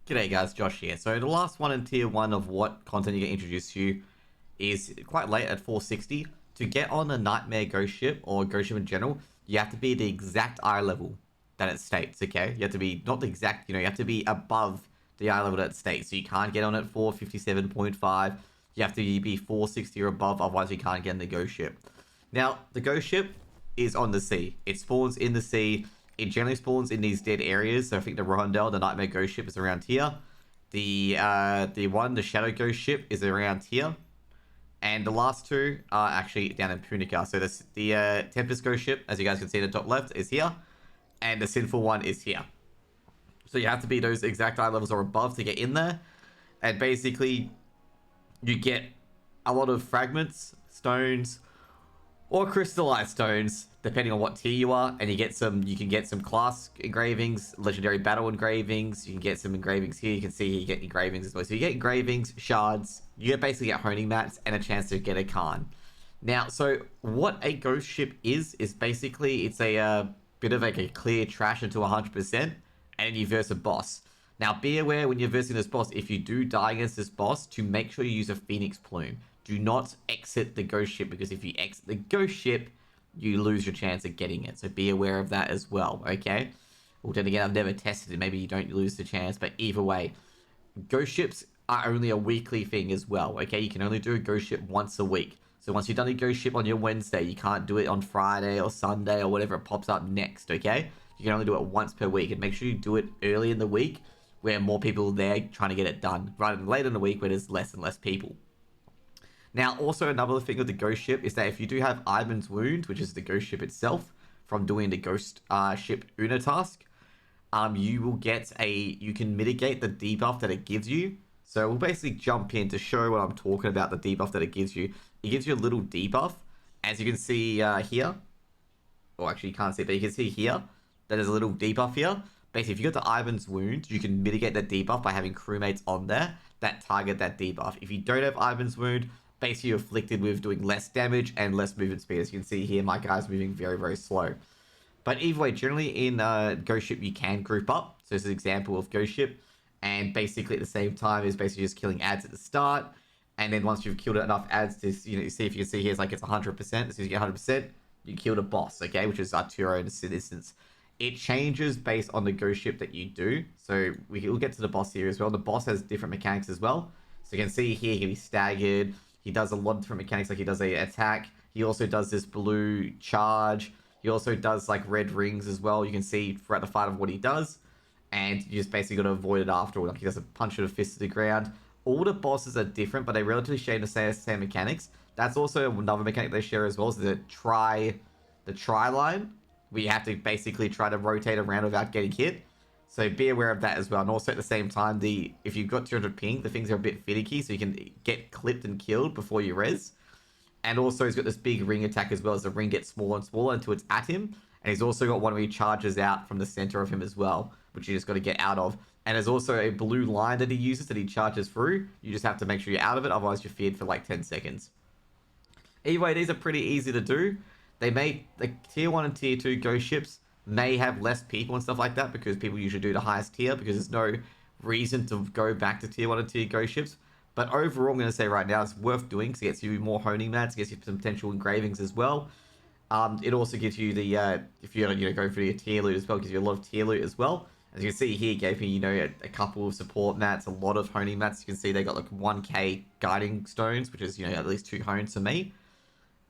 G'day guys, Josh here. So the last one in tier 1 of what content you get introduced to is quite late at 460. To get on a Nightmare Ghost Ship or Ghost Ship in general, you have to be the exact eye level that it states, okay? You have to be, not the exact, you have to be above the eye level that it states. So you can't get on at 457.5. You have to be 460 or above, otherwise you can't get in the Ghost Ship. Now, the Ghost Ship is on the sea. It spawns in the sea. It generally spawns in these dead areas. So I think the Rondell, the Nightmare Ghost Ship, is around here. The Shadow Ghost Ship is around here. And the last two are actually down in Punica. So the Tempest Ghost Ship, as you guys can see in the top left, is here. And the Sinful one is here. So you have to be those exact eye levels or above to get in there. And basically, you get a lot of fragments, stones, or crystallized stones, depending on what tier you are, and you can get some class engravings, legendary battle engravings. You can get some engravings here. You can see here you get engravings as well. So you get engravings, shards. You basically get honing mats and a chance to get a Khan. Now, so what a ghost ship is basically it's a bit of like a clear trash into 100%, and you verse a boss. Now, be aware when you're versing this boss, if you do die against this boss, to make sure you use a Phoenix Plume. Do not exit the ghost ship, because if you exit the ghost ship, you lose your chance of getting it. So be aware of that as well, okay? Well, then again, I've never tested it. Maybe you don't lose the chance, but either way, ghost ships are only a weekly thing as well, okay? You can only do a ghost ship once a week. So once you've done a ghost ship on your Wednesday, you can't do it on Friday or Sunday or whatever it pops up next, okay? You can only do it once per week, and make sure you do it early in the week where more people are there trying to get it done, rather than late in the week where there's less and less people. Now, also another thing with the ghost ship is that if you do have Ivan's Wound, which is the ghost ship itself, from doing the ghost ship Una task, you will get you can mitigate the debuff that it gives you. So we'll basically jump in to show what I'm talking about, the debuff that it gives you. It gives you a little debuff, as you can see here. Or actually you can't see, but you can see here, that there's a little debuff here. Basically, if you got the Ivan's Wound, you can mitigate that debuff by having crewmates on there that target that debuff. If you don't have Ivan's Wound, basically you're afflicted with doing less damage and less movement speed. As you can see here, my guy's moving very, very slow. But either way, generally in Ghost Ship, you can group up. So this is an example of Ghost Ship. And basically at the same time is basically just killing ads at the start. And then once you've killed enough ads to, you see, if you can see here, it's like it's 100%. As soon as you get 100%, you kill the boss, okay? Which is Arturo in this instance. It changes based on the ghost ship that you do. So we'll get to the boss here as well. The boss has different mechanics as well. So you can see here, he can be staggered. He does a lot of different mechanics, like he does a attack. He also does this blue charge. He also does like red rings as well. You can see throughout the fight of what he does. And you just basically got to avoid it afterward. Like he does a punch of a fist to the ground. All the bosses are different, but they relatively share the same mechanics. That's also another mechanic they share as well. So the try line, where you have to basically try to rotate around without getting hit. So be aware of that as well. And also at the same time, if you've got 200 ping, the things are a bit finicky, so you can get clipped and killed before you res. And also he's got this big ring attack as well, as the ring gets smaller and smaller until it's at him. And he's also got one where he charges out from the center of him as well, which you just got to get out of. And there's also a blue line that he uses that he charges through. You just have to make sure you're out of it, otherwise you're feared for like 10 seconds. Anyway, these are pretty easy to do. They made the tier 1 and tier 2 ghost ships may have less people and stuff like that, because people usually do the highest tier, because there's no reason to go back to tier 1 and tier ghost ships. But overall, I'm going to say right now, it's worth doing, because it gets you more honing mats, gets you some potential engravings as well. It also gives you the, if you're going for your tier loot as well, gives you a lot of tier loot as well. As you can see here, it gave me, a couple of support mats, a lot of honing mats. You can see they got like 1k guiding stones, which is, at least 2 hones to me.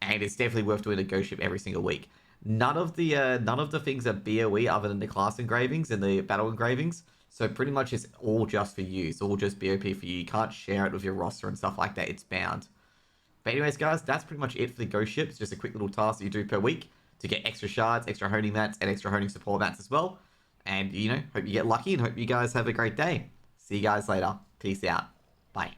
And it's definitely worth doing a ghost ship every single week. None of the things are BOE other than the class engravings and the battle engravings. So pretty much it's all just for you. It's all just BOP for you. You can't share it with your roster and stuff like that. It's bound. But anyways, guys, that's pretty much it for the ghost ships. Just a quick little task that you do per week to get extra shards, extra honing mats, and extra honing support mats as well. And, hope you get lucky, and hope you guys have a great day. See you guys later. Peace out. Bye.